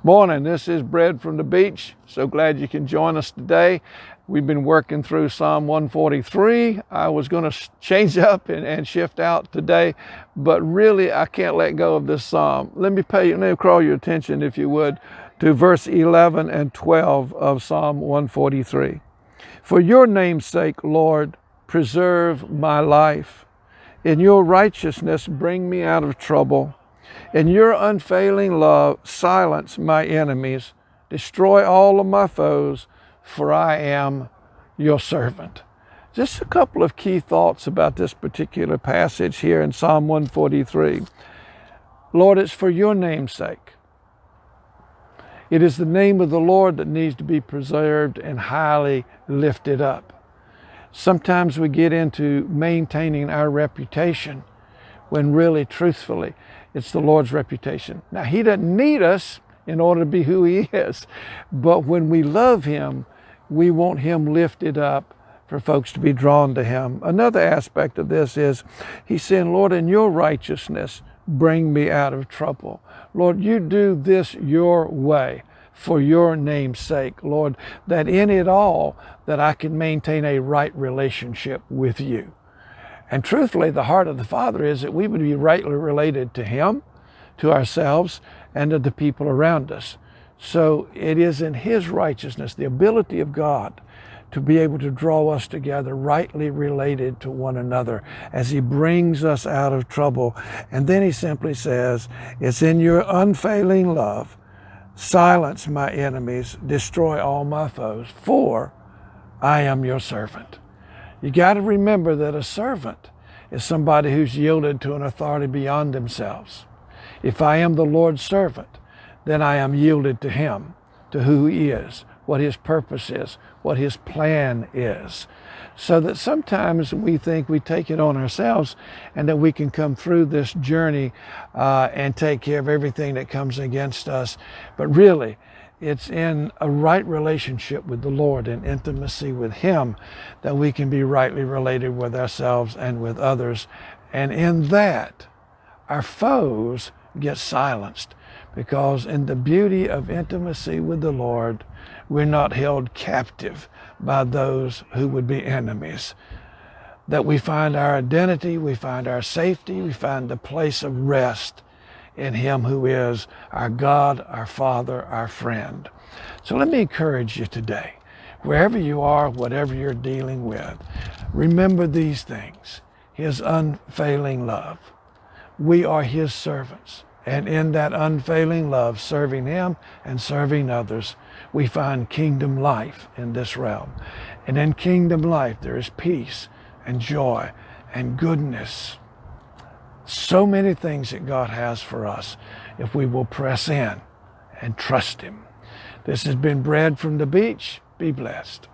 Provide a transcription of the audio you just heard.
Morning, this is Bread from the Beach. So glad you can join us today. We've been working through Psalm 143. I was going to change up and shift out today, but really I can't let go of this psalm. Let me call your attention, if you would, to verse 11 and 12 of Psalm 143. For your name's sake, Lord, preserve my life. In your righteousness, bring me out of trouble. In your unfailing love, silence my enemies. Destroy all of my foes, for I am your servant. Just a couple of key thoughts about this particular passage here in Psalm 143. Lord, it's for your name's sake. It is the name of the Lord that needs to be preserved and highly lifted up. Sometimes we get into maintaining our reputation when really, truthfully, it's the Lord's reputation. Now, He doesn't need us in order to be who He is, but when we love Him, we want Him lifted up for folks to be drawn to Him. Another aspect of this is He's saying, Lord, in your righteousness, bring me out of trouble. Lord, you do this your way for your name's sake, Lord, that in it all, that I can maintain a right relationship with you. And truthfully, the heart of the Father is that we would be rightly related to Him, to ourselves, and to the people around us. So it is in His righteousness, the ability of God, to be able to draw us together, rightly related to one another, as He brings us out of trouble. And then He simply says, it's in your unfailing love, silence my enemies, destroy all my foes, for I am your servant. You got to remember that a servant is somebody who's yielded to an authority beyond themselves. If I am the Lord's servant, then I am yielded to Him, to who He is, what His purpose is, what His plan is. So that sometimes we think we take it on ourselves and that we can come through this journey and take care of everything that comes against us. But really, it's in a right relationship with the Lord and intimacy with Him that we can be rightly related with ourselves and with others. And in that, our foes get silenced, because in the beauty of intimacy with the Lord, we're not held captive by those who would be enemies. That we find our identity, we find our safety, we find the place of rest in Him who is our God, our Father, our friend. So let me encourage you today, wherever you are, whatever you're dealing with, remember these things. His unfailing love. We are His servants. And in that unfailing love, serving Him and serving others, we find kingdom life in this realm. And in kingdom life, there is peace and joy and goodness. So many things that God has for us if we will press in and trust Him. This has been Bread from the Beach. Be blessed.